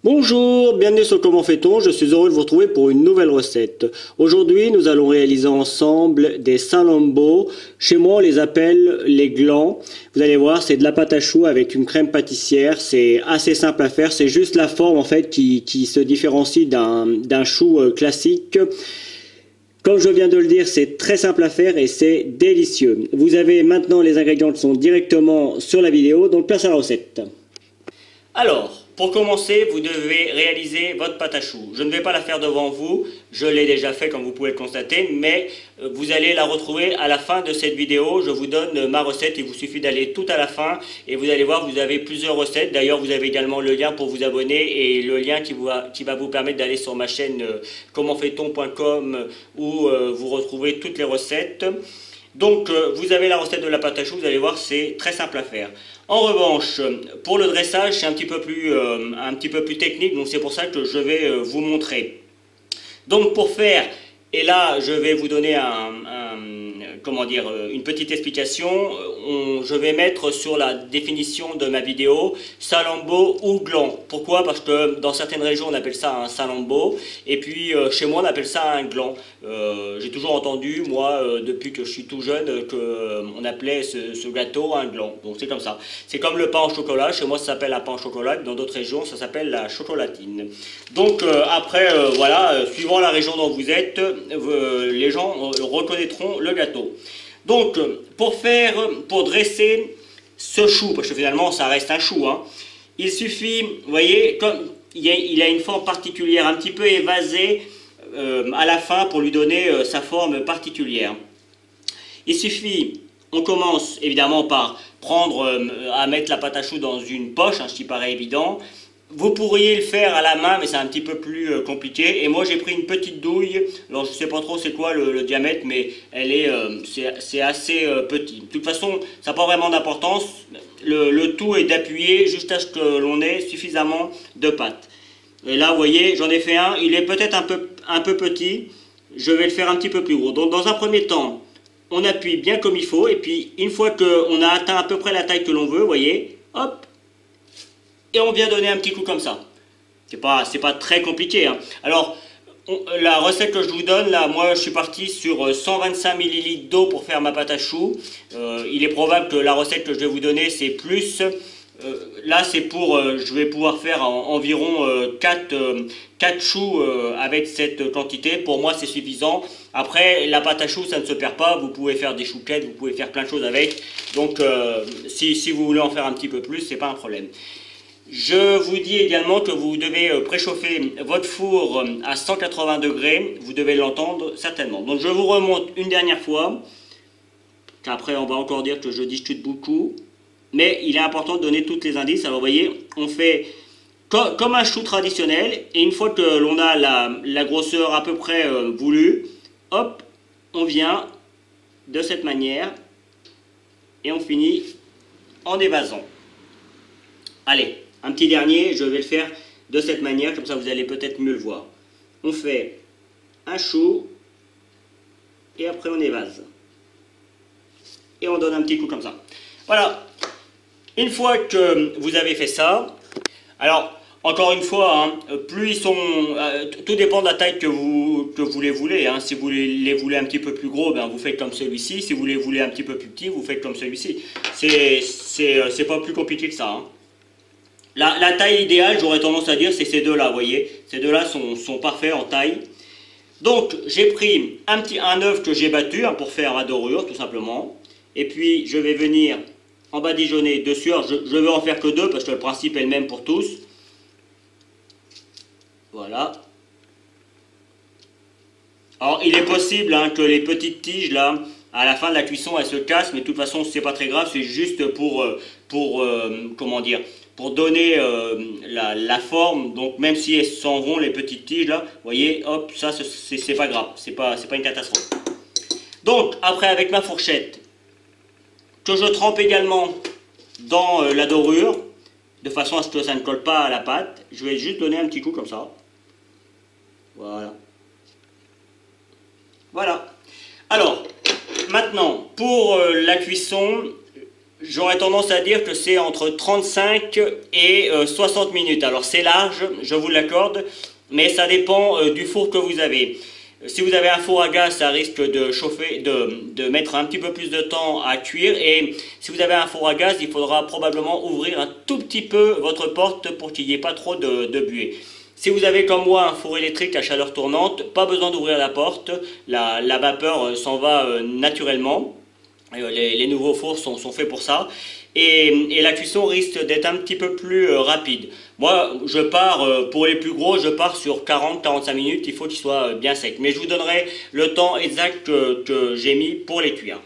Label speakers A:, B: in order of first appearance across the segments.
A: Bonjour, bienvenue sur Comment fait-on, je suis heureux de vous retrouver pour une nouvelle recette. Aujourd'hui, nous allons réaliser ensemble des salambo. Chez moi, on les appelle les glands. Vous allez voir, c'est de la pâte à choux avec une crème pâtissière. C'est assez simple à faire, c'est juste la forme en fait qui se différencie d'un chou classique. Comme je viens de le dire, c'est très simple à faire et c'est délicieux. Vous avez maintenant les ingrédients qui sont directement sur la vidéo, donc place à la recette. Alors, pour commencer, vous devez réaliser votre pâte à choux. Je ne vais pas la faire devant vous, je l'ai déjà fait comme vous pouvez le constater, mais vous allez la retrouver à la fin de cette vidéo. Je vous donne ma recette, il vous suffit d'aller tout à la fin et vous allez voir, vous avez plusieurs recettes. D'ailleurs, vous avez également le lien pour vous abonner et le lien qui va vous permettre d'aller sur ma chaîne commentfaiton.com où vous retrouvez toutes les recettes. Donc vous avez la recette de la pâte à choux, vous allez voir, c'est très simple à faire. En revanche, pour le dressage, c'est un petit peu plus technique, donc c'est pour ça que je vais vous montrer. Donc pour faire, et là je vais vous donner une petite explication, je vais mettre sur la définition de ma vidéo salambo ou gland. Pourquoi? Parce que dans certaines régions on appelle ça un salambo et puis chez moi on appelle ça un gland. J'ai toujours entendu, moi, depuis que je suis tout jeune, qu'on appelait ce gâteau un gland. Donc c'est comme ça. C'est comme le pain au chocolat, chez moi ça s'appelle un pain au chocolat, dans d'autres régions ça s'appelle la chocolatine. Donc après, voilà, suivant la région dont vous êtes, les gens reconnaîtront le gâteau. Donc, pour dresser ce chou, parce que finalement ça reste un chou, hein, il suffit, vous voyez, comme il a une forme particulière, un petit peu évasée à la fin pour lui donner sa forme particulière. Il suffit, on commence évidemment par prendre, à mettre la pâte à choux dans une poche, hein, ce qui paraît évident. Vous pourriez le faire à la main, mais c'est un petit peu plus compliqué. Et moi, j'ai pris une petite douille. Alors, je ne sais pas trop c'est quoi le diamètre, mais c'est assez petit. De toute façon, ça n'a pas vraiment d'importance. Le tout est d'appuyer jusqu'à ce que l'on ait suffisamment de pâte. Et là, vous voyez, j'en ai fait un. Il est peut-être un peu petit. Je vais le faire un petit peu plus gros. Donc, dans un premier temps, on appuie bien comme il faut. Et puis, une fois qu'on a atteint à peu près la taille que l'on veut, vous voyez, hop, et on vient donner un petit coup comme ça. C'est pas très compliqué, hein. Alors, la recette que je vous donne, là, moi je suis parti sur 125 ml d'eau pour faire ma pâte à choux. Il est probable que la recette que je vais vous donner, c'est plus. Là, c'est pour, je vais pouvoir faire environ 4 choux avec cette quantité. Pour moi, c'est suffisant. Après, la pâte à choux, ça ne se perd pas. Vous pouvez faire des chouquettes, vous pouvez faire plein de choses avec. Donc, si vous voulez en faire un petit peu plus, c'est pas un problème. Je vous dis également que vous devez préchauffer votre four à 180 degrés, vous devez l'entendre certainement. Donc je vous remonte une dernière fois, qu'après on va encore dire que je discute beaucoup, mais il est important de donner tous les indices. Alors vous voyez, on fait comme un chou traditionnel, et une fois que l'on a la grosseur à peu près voulue, hop, on vient de cette manière, et on finit en évasant. Allez, un petit dernier, je vais le faire de cette manière, comme ça vous allez peut-être mieux le voir. On fait un chou, et après on évase. Et on donne un petit coup comme ça. Voilà. Une fois que vous avez fait ça, alors, encore une fois, hein, plus ils sont... tout dépend de la taille que vous les voulez. Hein. Si vous les voulez un petit peu plus gros, ben, vous faites comme celui-ci. Si vous les voulez un petit peu plus petits, vous faites comme celui-ci. C'est pas plus compliqué que ça, hein. La taille idéale, j'aurais tendance à dire, c'est ces deux-là, vous voyez. Ces deux-là sont parfaits en taille. Donc, j'ai pris un œuf que j'ai battu hein, pour faire ma dorure, tout simplement. Et puis, je vais venir en badigeonner dessus. Alors, je ne vais en faire que deux, parce que le principe est le même pour tous. Voilà. Alors, il est possible hein, que les petites tiges, là, à la fin de la cuisson, elles se cassent. Mais de toute façon, c'est pas très grave. C'est juste comment dire, pour donner la forme. Donc même si elles s'en vont les petites tiges là, vous voyez, hop, ça c'est pas grave, c'est pas une catastrophe. Donc après avec ma fourchette, que je trempe également dans la dorure, de façon à ce que ça ne colle pas à la pâte, je vais juste donner un petit coup comme ça. Voilà. Voilà. Alors, maintenant, pour la cuisson, J'aurais tendance à dire que c'est entre 35 et 60 minutes. Alors c'est large, je vous l'accorde, mais ça dépend du four que vous avez. Si vous avez un four à gaz, ça risque de chauffer, de mettre un petit peu plus de temps à cuire. Et si vous avez un four à gaz, il faudra probablement ouvrir un tout petit peu votre porte pour qu'il n'y ait pas trop de buée. Si vous avez comme moi un four électrique à chaleur tournante, pas besoin d'ouvrir la porte, la vapeur s'en va naturellement. Les nouveaux fours sont faits pour ça. Et la cuisson risque d'être un petit peu plus rapide. Moi, je pars, pour les plus gros, je pars sur 40-45 minutes, il faut qu'ils soient bien secs. Mais je vous donnerai le temps exact que j'ai mis pour les cuire.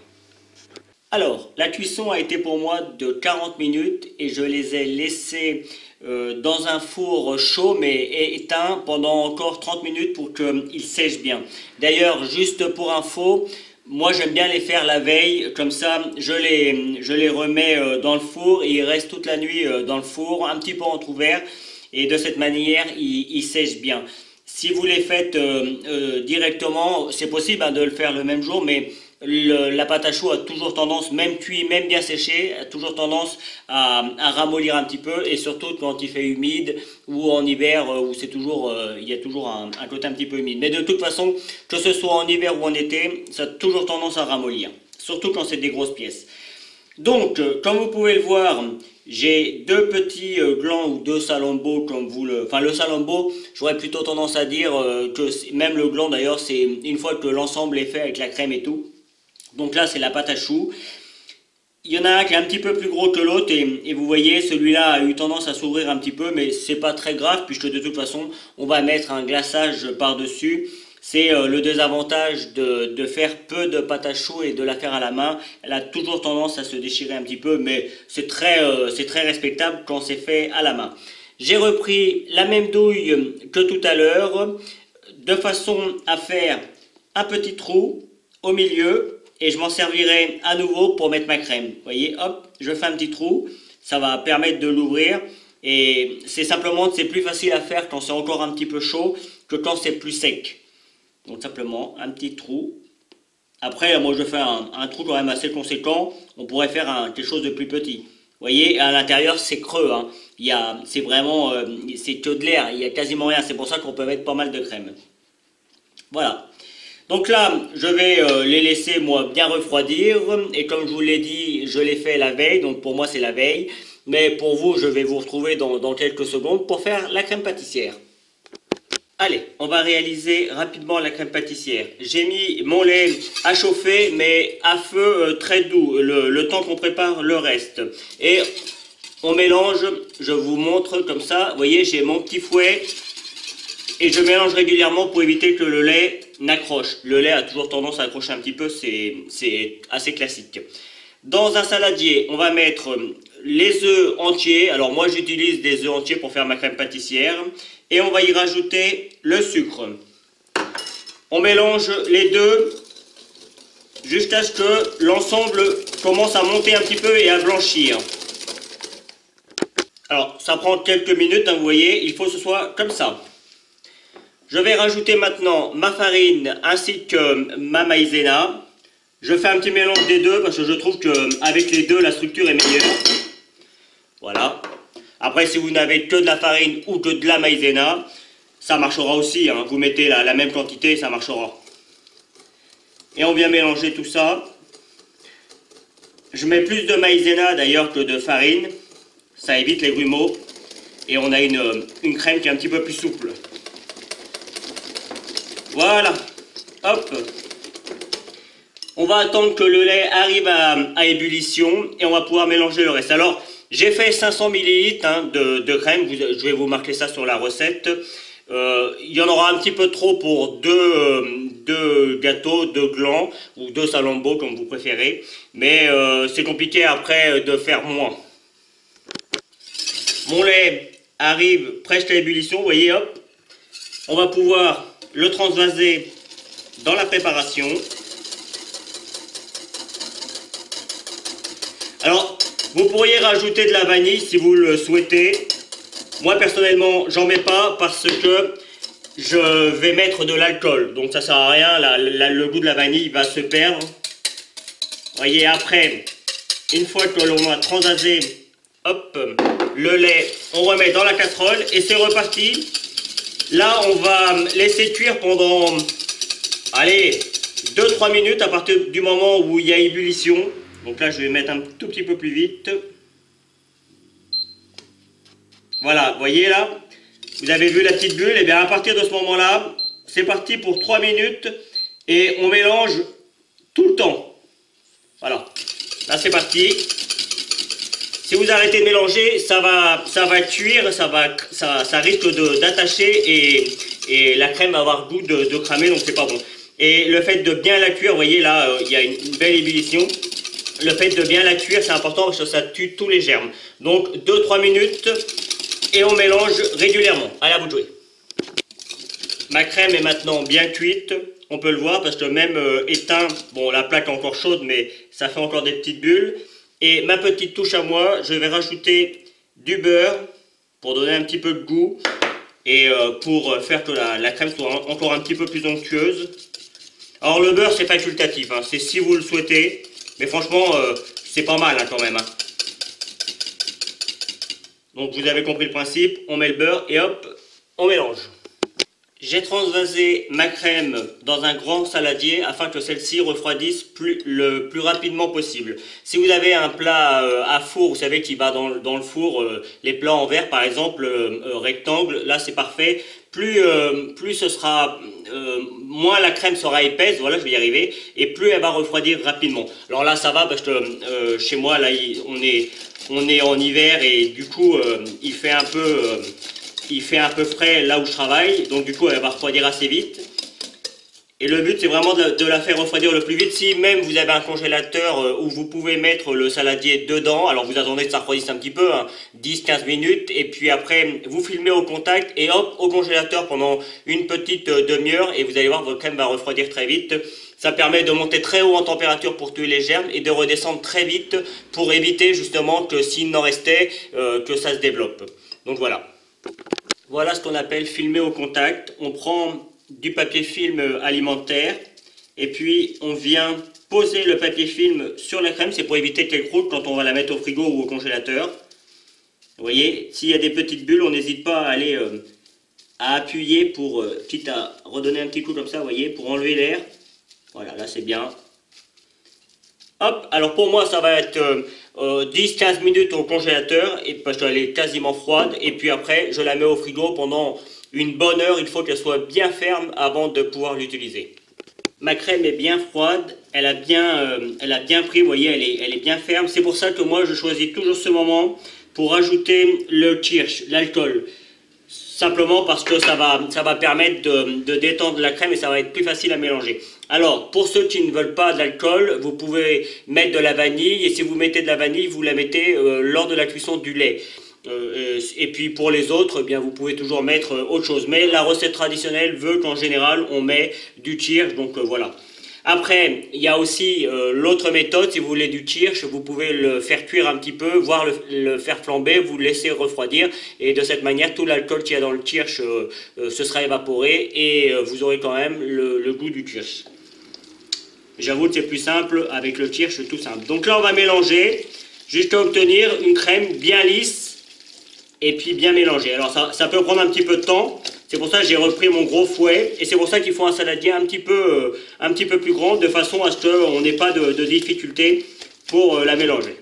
A: Alors, la cuisson a été pour moi de 40 minutes et je les ai laissés dans un four chaud mais éteint pendant encore 30 minutes pour qu'ils sèchent bien. D'ailleurs, juste pour info, moi j'aime bien les faire la veille, comme ça je les remets dans le four et ils restent toute la nuit dans le four, un petit peu entrouvert et de cette manière ils sèchent bien. Si vous les faites directement, c'est possible de le faire le même jour, mais la pâte à choux a toujours tendance, même cuit, même bien séché, a toujours tendance à ramollir un petit peu, et surtout quand il fait humide ou en hiver où c'est toujours, il y a toujours un côté un petit peu humide. Mais de toute façon, que ce soit en hiver ou en été, ça a toujours tendance à ramollir, surtout quand c'est des grosses pièces. Donc, comme vous pouvez le voir, j'ai deux petits glands ou deux salambeaux comme vous le... Enfin, le salambeau, j'aurais plutôt tendance à dire que même le gland d'ailleurs, c'est une fois que l'ensemble est fait avec la crème et tout. Donc là, c'est la pâte à choux. Il y en a un qui est un petit peu plus gros que l'autre et vous voyez, celui-là a eu tendance à s'ouvrir un petit peu, mais c'est pas très grave puisque de toute façon, on va mettre un glaçage par-dessus. C'est le désavantage de faire peu de pâte à choux et de la faire à la main. Elle a toujours tendance à se déchirer un petit peu, mais c'est très respectable quand c'est fait à la main. J'ai repris la même douille que tout à l'heure, de façon à faire un petit trou au milieu. Et je m'en servirai à nouveau pour mettre ma crème. Vous voyez, hop, je fais un petit trou. Ça va permettre de l'ouvrir. Et c'est simplement, c'est plus facile à faire quand c'est encore un petit peu chaud que quand c'est plus sec. Donc simplement, un petit trou. Après, moi je fais un trou quand même assez conséquent. On pourrait faire quelque chose de plus petit. Vous voyez, à l'intérieur c'est creux. C'est vraiment, c'est que de l'air. Il n'y a quasiment rien. C'est pour ça qu'on peut mettre pas mal de crème. Voilà. Donc là, je vais les laisser moi bien refroidir et comme je vous l'ai dit, je les fais la veille, donc pour moi c'est la veille. Mais pour vous, je vais vous retrouver dans quelques secondes pour faire la crème pâtissière. Allez, on va réaliser rapidement la crème pâtissière. J'ai mis mon lait à chauffer, mais à feu très doux, le temps qu'on prépare le reste. Et on mélange, je vous montre comme ça, vous voyez, j'ai mon petit fouet. Et je mélange régulièrement pour éviter que le lait n'accroche. Le lait a toujours tendance à accrocher un petit peu, c'est assez classique. Dans un saladier, on va mettre les œufs entiers. Alors moi j'utilise des œufs entiers pour faire ma crème pâtissière. Et on va y rajouter le sucre. On mélange les deux jusqu'à ce que l'ensemble commence à monter un petit peu et à blanchir. Alors ça prend quelques minutes, vous voyez, il faut que ce soit comme ça. Je vais rajouter maintenant ma farine ainsi que ma maïzena. Je fais un petit mélange des deux parce que je trouve qu'avec les deux, la structure est meilleure. Voilà. Après, si vous n'avez que de la farine ou que de la maïzena, ça marchera aussi. Vous mettez la même quantité, ça marchera. Et on vient mélanger tout ça. Je mets plus de maïzena d'ailleurs que de farine. Ça évite les grumeaux. Et on a une crème qui est un petit peu plus souple. Voilà, hop. On va attendre que le lait arrive à ébullition et on va pouvoir mélanger le reste. Alors, j'ai fait 500 ml de crème, je vais vous marquer ça sur la recette. Il y en aura un petit peu trop pour deux gâteaux, deux glands ou deux salambeaux comme vous préférez. Mais c'est compliqué après de faire moins. Mon lait arrive presque à ébullition, vous voyez, hop. On va pouvoir le transvaser dans la préparation. Alors, vous pourriez rajouter de la vanille si vous le souhaitez. Moi, personnellement, j'en mets pas parce que je vais mettre de l'alcool. Donc, ça sert à rien. Le goût de la vanille va se perdre. Vous voyez, après, Une fois que l'on a transvasé, hop, le lait, on remet dans la casserole et c'est reparti. Là, on va laisser cuire pendant, allez, 2-3 minutes à partir du moment où il y a ébullition. Donc là, je vais mettre un tout petit peu plus vite. Voilà, vous voyez là, vous avez vu la petite bulle. Et bien à partir de ce moment-là, c'est parti pour 3 minutes et on mélange tout le temps. Voilà, là c'est parti. Si vous arrêtez de mélanger, ça va cuire, ça risque d'attacher et la crème va avoir le goût de cramer, donc c'est pas bon. Et le fait de bien la cuire, vous voyez là, il y a une belle ébullition. Le fait de bien la cuire, c'est important parce que ça tue tous les germes. Donc 2-3 minutes et on mélange régulièrement. Allez, à vous de jouer. Ma crème est maintenant bien cuite. On peut le voir parce que même éteint, bon la plaque est encore chaude mais ça fait encore des petites bulles. Et ma petite touche à moi, je vais rajouter du beurre pour donner un petit peu de goût et pour faire que la crème soit encore un petit peu plus onctueuse. Alors le beurre c'est facultatif, hein, c'est si vous le souhaitez, mais franchement c'est pas mal hein, quand même. Hein. Donc vous avez compris le principe, on met le beurre et hop, on mélange. J'ai transvasé ma crème dans un grand saladier afin que celle-ci refroidisse le plus rapidement possible. Si vous avez un plat à four, vous savez qui va dans le four, les plats en verre par exemple, rectangle, là c'est parfait. Plus ce sera, moins la crème sera épaisse, voilà je vais y arriver, et plus elle va refroidir rapidement. Alors là ça va parce que chez moi là on est en hiver et du coup il fait un peu frais là où je travaille, donc du coup elle va refroidir assez vite. Et le but c'est vraiment de la faire refroidir le plus vite. Si même vous avez un congélateur où vous pouvez mettre le saladier dedans, alors vous attendez que ça refroidisse un petit peu, hein, 10-15 minutes, et puis après vous filmez au contact et hop au congélateur pendant une petite demi-heure et vous allez voir votre crème va refroidir très vite. Ça permet de monter très haut en température pour tuer les germes et de redescendre très vite pour éviter justement que s'il n'en restait, que ça se développe. Donc voilà. Voilà ce qu'on appelle filmer au contact. On prend du papier film alimentaire et puis on vient poser le papier film sur la crème. C'est pour éviter qu'elle croûte quand on va la mettre au frigo ou au congélateur. Vous voyez, s'il y a des petites bulles, on n'hésite pas à aller à appuyer pour, quitte à redonner un petit coup comme ça, vous voyez, pour enlever l'air. Voilà, là c'est bien. Hop, alors pour moi ça va être 10-15 minutes au congélateur et parce qu'elle est quasiment froide et puis après je la mets au frigo pendant une bonne heure. Il faut qu'elle soit bien ferme avant de pouvoir l'utiliser. Ma crème est bien froide, elle a bien pris, vous voyez, elle est bien ferme. C'est pour ça que moi je choisis toujours ce moment pour ajouter le kirsch, l'alcool. Simplement parce que ça va permettre de détendre la crème et ça va être plus facile à mélanger. Alors, pour ceux qui ne veulent pas d'alcool, vous pouvez mettre de la vanille. Et si vous mettez de la vanille, vous la mettez lors de la cuisson du lait. Et puis pour les autres, eh bien, vous pouvez toujours mettre autre chose. Mais la recette traditionnelle veut qu'en général, on met du kirsch. Donc voilà. Après, il y a aussi l'autre méthode, si vous voulez du kirsch, vous pouvez le faire cuire un petit peu, voire le faire flamber, vous le laissez refroidir, et de cette manière, tout l'alcool qu'il y a dans le kirsch se sera évaporé, et vous aurez quand même le goût du kirsch. J'avoue que c'est plus simple avec le kirsch, tout simple. Donc là, on va mélanger jusqu'à obtenir une crème bien lisse, et puis bien mélangée. Alors ça peut prendre un petit peu de temps. C'est pour ça que j'ai repris mon gros fouet et c'est pour ça qu'il faut un saladier un petit peu plus grand de façon à ce qu'on n'ait pas de difficulté pour la mélanger.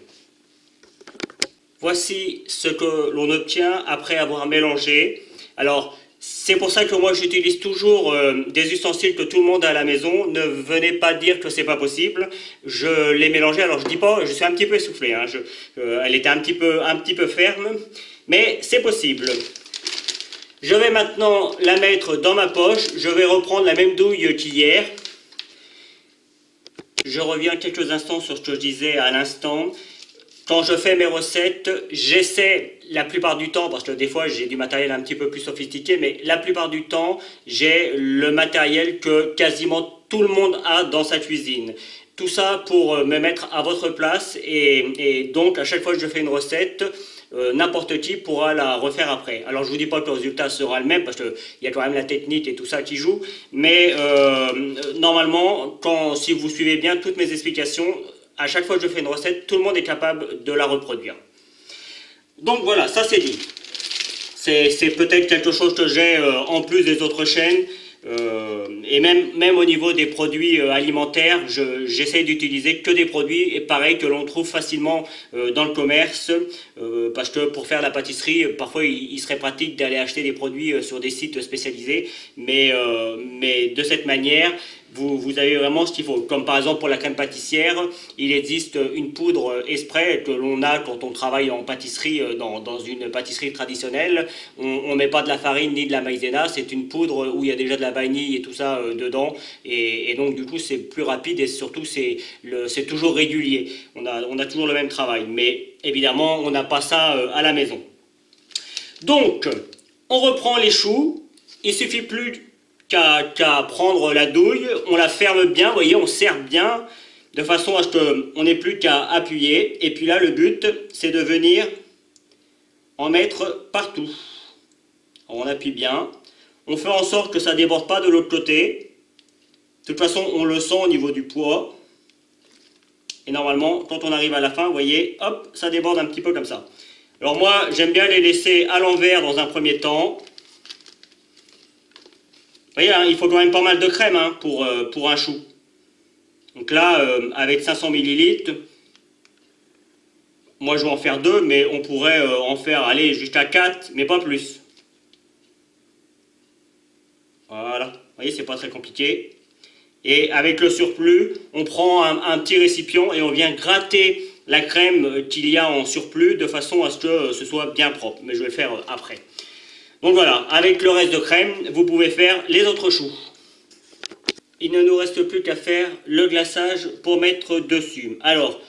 A: Voici ce que l'on obtient après avoir mélangé. Alors c'est pour ça que moi j'utilise toujours des ustensiles que tout le monde a à la maison. Ne venez pas dire que c'est pas possible. Je l'ai mélangé, alors je dis pas, je suis un petit peu essoufflé, hein. Elle était un petit peu ferme, mais c'est possible. Je vais maintenant la mettre dans ma poche. Je vais reprendre la même douille qu'hier. Je reviens quelques instants sur ce que je disais à l'instant. Quand je fais mes recettes, j'essaie la plupart du temps, parce que des fois j'ai du matériel un petit peu plus sophistiqué, mais la plupart du temps, j'ai le matériel que quasiment tout le monde a dans sa cuisine. Tout ça pour me mettre à votre place et donc à chaque fois que je fais une recette, n'importe qui pourra la refaire après. Alors je vous dis pas que le résultat sera le même parce qu'il y a quand même la technique et tout ça qui joue, mais normalement, si vous suivez bien toutes mes explications, à chaque fois que je fais une recette, tout le monde est capable de la reproduire. Donc voilà, ça c'est dit. C'est peut-être quelque chose que j'ai en plus des autres chaînes. Et même au niveau des produits alimentaires, j'essaie d'utiliser que des produits et pareil que l'on trouve facilement dans le commerce, parce que pour faire la pâtisserie, parfois il serait pratique d'aller acheter des produits sur des sites spécialisés, mais de cette manière, vous avez vraiment ce qu'il faut. Comme par exemple pour la crème pâtissière, il existe une poudre exprès que l'on a quand on travaille en pâtisserie, dans une pâtisserie traditionnelle. On ne met pas de la farine ni de la maïzena, c'est une poudre où il y a déjà de la vanille et tout ça dedans. Et donc du coup c'est plus rapide et surtout c'est toujours régulier. On a toujours le même travail. Mais évidemment on n'a pas ça à la maison. Donc on reprend les choux. Il suffit plus qu'à prendre la douille, on la ferme bien, vous voyez, on serre bien, de façon à ce qu'on n'ait plus qu'à appuyer. Et puis là, le but, c'est de venir en mettre partout. On appuie bien, on fait en sorte que ça ne déborde pas de l'autre côté. De toute façon, on le sent au niveau du poids. Et normalement, quand on arrive à la fin, vous voyez, hop, ça déborde un petit peu comme ça. Alors moi, j'aime bien les laisser à l'envers dans un premier temps. Vous voyez, hein, il faut quand même pas mal de crème hein, pour un chou. Donc là, avec 500 ml, moi je vais en faire 2, mais on pourrait en faire, aller jusqu'à 4, mais pas plus. Voilà, vous voyez, c'est pas très compliqué. Et avec le surplus, on prend un petit récipient et on vient gratter la crème qu'il y a en surplus de façon à ce que ce soit bien propre. Mais je vais le faire après. Donc voilà, avec le reste de crème, vous pouvez faire les autres choux. Il ne nous reste plus qu'à faire le glaçage pour mettre dessus. Alors,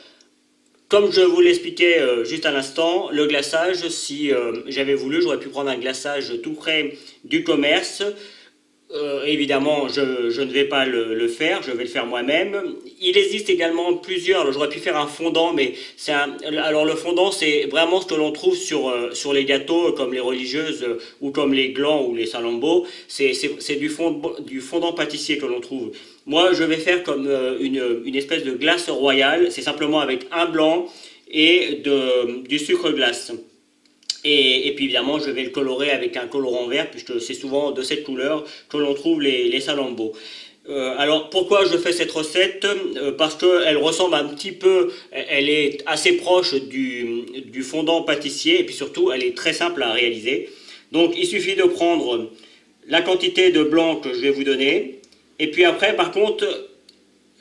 A: comme je vous l'expliquais juste à l'instant, le glaçage, si j'avais voulu, j'aurais pu prendre un glaçage tout près du commerce. Évidemment, je ne vais pas le faire, je vais le faire moi-même. Il existe également plusieurs, j'aurais pu faire un fondant, mais alors le fondant c'est vraiment ce que l'on trouve sur les gâteaux comme les religieuses ou comme les glands ou les salambos. C'est du fondant pâtissier que l'on trouve. Moi je vais faire comme une espèce de glace royale, c'est simplement avec un blanc et du sucre glace. Et puis évidemment je vais le colorer avec un colorant vert puisque c'est souvent de cette couleur que l'on trouve les salambos. Alors pourquoi je fais cette recette? Parce qu'elle ressemble un petit peu, elle est assez proche du fondant pâtissier et puis surtout elle est très simple à réaliser. Donc il suffit de prendre la quantité de blanc que je vais vous donner et puis après par contre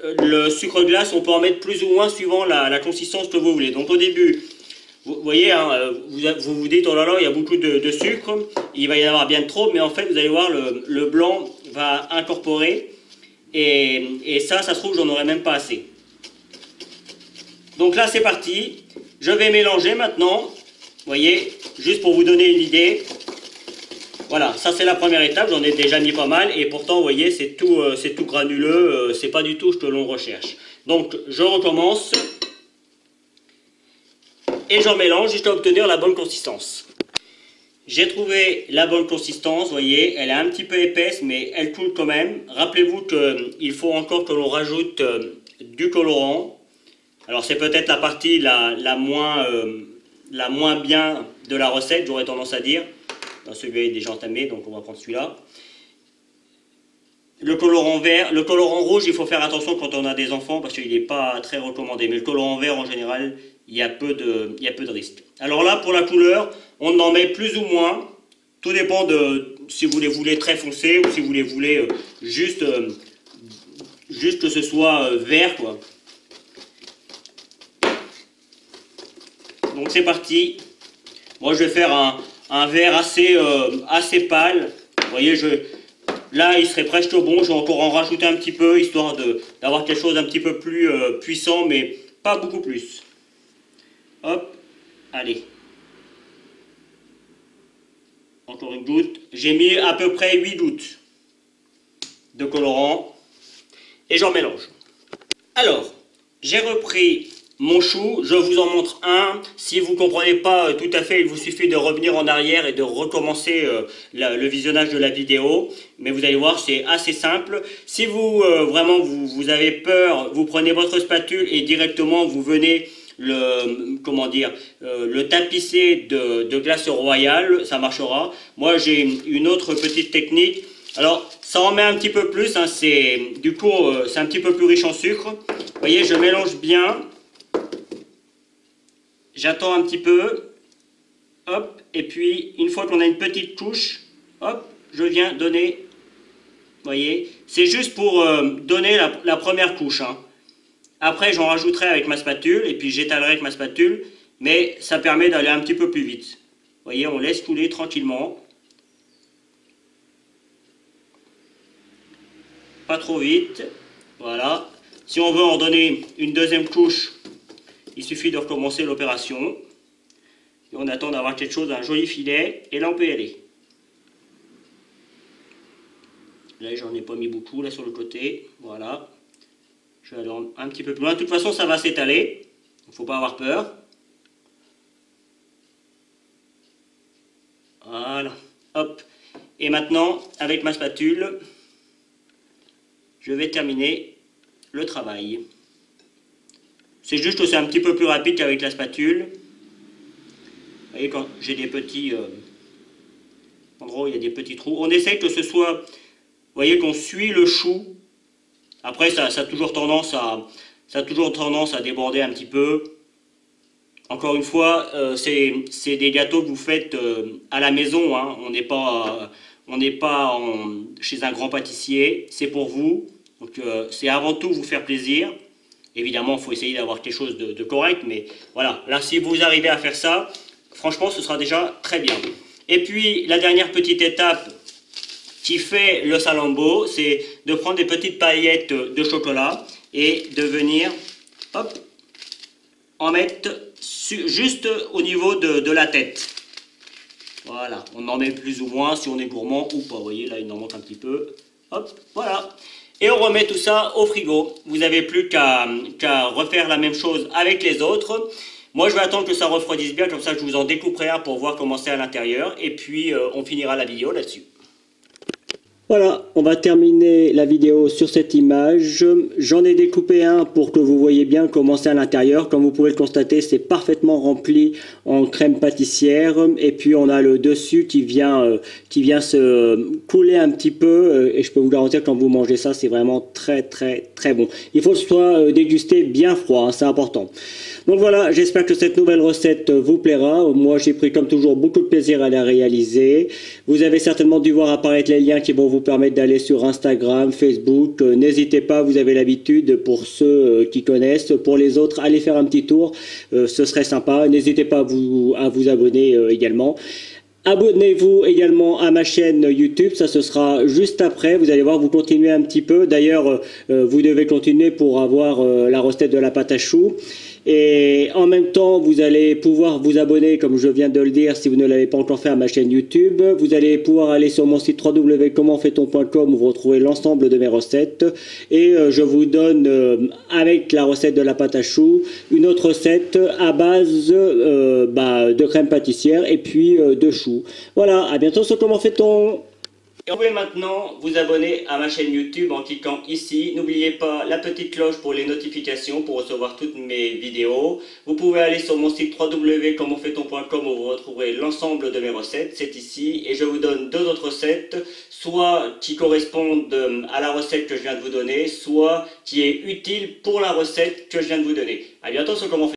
A: le sucre glace on peut en mettre plus ou moins suivant la consistance que vous voulez. Donc au début, vous voyez, hein, vous vous dites, oh là là, il y a beaucoup de sucre, il va y en avoir bien trop, mais en fait, vous allez voir, le blanc va incorporer, et ça se trouve, j'en aurai même pas assez. Donc là, c'est parti. Je vais mélanger maintenant, vous voyez, juste pour vous donner une idée. Voilà, ça c'est la première étape, j'en ai déjà mis pas mal, et pourtant, vous voyez, c'est tout granuleux, c'est pas du tout ce que l'on recherche. Donc, je recommence. Et j'en mélange jusqu'à obtenir la bonne consistance. J'ai trouvé la bonne consistance, vous voyez, elle est un petit peu épaisse, mais elle coule quand même. Rappelez-vous qu'il faut encore que l'on rajoute du colorant. Alors c'est peut-être la partie la moins bien de la recette, j'aurais tendance à dire. Celui-là est déjà entamé, donc on va prendre celui-là. Le colorant vert, le colorant rouge, il faut faire attention quand on a des enfants parce qu'il n'est pas très recommandé. Mais le colorant vert en général, il y a peu de risques. Alors là, pour la couleur, on en met plus ou moins. Tout dépend de si vous les voulez très foncés ou si vous les voulez juste que ce soit vert, quoi. Donc c'est parti. Moi, je vais faire un vert assez pâle. Vous voyez, là, il serait presque bon. Je vais encore en rajouter un petit peu, histoire d'avoir quelque chose un petit peu plus puissant, mais pas beaucoup plus. Hop, allez. Encore une goutte. J'ai mis à peu près 8 gouttes de colorant. Et j'en mélange. Alors, j'ai repris mon chou, je vous en montre un. Si vous ne comprenez pas tout à fait, il vous suffit de revenir en arrière et de recommencer le visionnage de la vidéo. Mais vous allez voir, c'est assez simple. Si vous vraiment vous avez peur, vous prenez votre spatule et directement vous venez le tapisser de glace royale, ça marchera. Moi j'ai une autre petite technique. Alors ça en met un petit peu plus, hein, du coup c'est un petit peu plus riche en sucre. Vous voyez, je mélange bien. J'attends un petit peu, hop, et puis une fois qu'on a une petite touche, hop, je viens donner, vous voyez, c'est juste pour donner la première couche, hein. Après j'en rajouterai avec ma spatule, et puis j'étalerai avec ma spatule, mais ça permet d'aller un petit peu plus vite. Vous voyez, on laisse couler tranquillement, pas trop vite, voilà. Si on veut en donner une deuxième couche, il suffit de recommencer l'opération. Et on attend d'avoir quelque chose, un joli filet. Et là, on peut y aller. Là, j'en ai pas mis beaucoup, là, sur le côté. Voilà. Je vais aller un petit peu plus loin. De toute façon, ça va s'étaler. Il ne faut pas avoir peur. Voilà. Hop. Et maintenant, avec ma spatule, je vais terminer le travail. C'est juste que c'est un petit peu plus rapide qu'avec la spatule. Vous voyez, quand j'ai des petits endroits où il y a des petits trous, on essaie que ce soit, vous voyez, qu'on suit le chou. Après, ça a toujours tendance à déborder un petit peu. Encore une fois, c'est des gâteaux que vous faites à la maison, hein. On n'est pas chez un grand pâtissier. C'est pour vous. Donc, c'est avant tout vous faire plaisir. Évidemment, il faut essayer d'avoir quelque chose de correct, mais voilà. Là, si vous arrivez à faire ça, franchement, ce sera déjà très bien. Et puis, la dernière petite étape qui fait le salambo, c'est de prendre des petites paillettes de chocolat et de venir, hop, en mettre juste au niveau de la tête. Voilà, on en met plus ou moins si on est gourmand ou pas. Vous voyez, là, il en manque un petit peu. Hop, voilà. Et on remet tout ça au frigo. Vous n'avez plus qu'à refaire la même chose avec les autres. Moi, je vais attendre que ça refroidisse bien, comme ça je vous en découperai un pour voir comment c'est à l'intérieur. Et puis, on finira la vidéo là-dessus. Voilà, on va terminer la vidéo sur cette image. J'en ai découpé un pour que vous voyez bien comment c'est à l'intérieur. Comme vous pouvez le constater, c'est parfaitement rempli en crème pâtissière. Et puis on a le dessus qui vient se couler un petit peu. Et je peux vous garantir que quand vous mangez ça, c'est vraiment très très très bon. Il faut que ce soit dégusté bien froid, hein, c'est important. Donc voilà, j'espère que cette nouvelle recette vous plaira. Moi, j'ai pris comme toujours beaucoup de plaisir à la réaliser. Vous avez certainement dû voir apparaître les liens qui vont vous permettre d'aller sur Instagram, Facebook. N'hésitez pas, vous avez l'habitude, pour ceux qui connaissent. Pour les autres, allez faire un petit tour, ce serait sympa. N'hésitez pas à vous abonner également. Abonnez-vous également à ma chaîne YouTube, ça ce sera juste après. Vous allez voir, vous continuez un petit peu. D'ailleurs, vous devez continuer pour avoir la recette de la pâte à choux. Et en même temps, vous allez pouvoir vous abonner, comme je viens de le dire, si vous ne l'avez pas encore fait, à ma chaîne YouTube. Vous allez pouvoir aller sur mon site www.commentfaiton.com où vous retrouvez l'ensemble de mes recettes. Et je vous donne, avec la recette de la pâte à choux, une autre recette à base de crème pâtissière et puis de choux. Voilà, à bientôt sur Comment fait-on. Et vous pouvez maintenant vous abonner à ma chaîne YouTube en cliquant ici. N'oubliez pas la petite cloche pour les notifications pour recevoir toutes mes vidéos. Vous pouvez aller sur mon site www.commentfaiton.com où vous retrouverez l'ensemble de mes recettes. C'est ici et je vous donne deux autres recettes, soit qui correspondent à la recette que je viens de vous donner, soit qui est utile pour la recette que je viens de vous donner. À bientôt sur Comment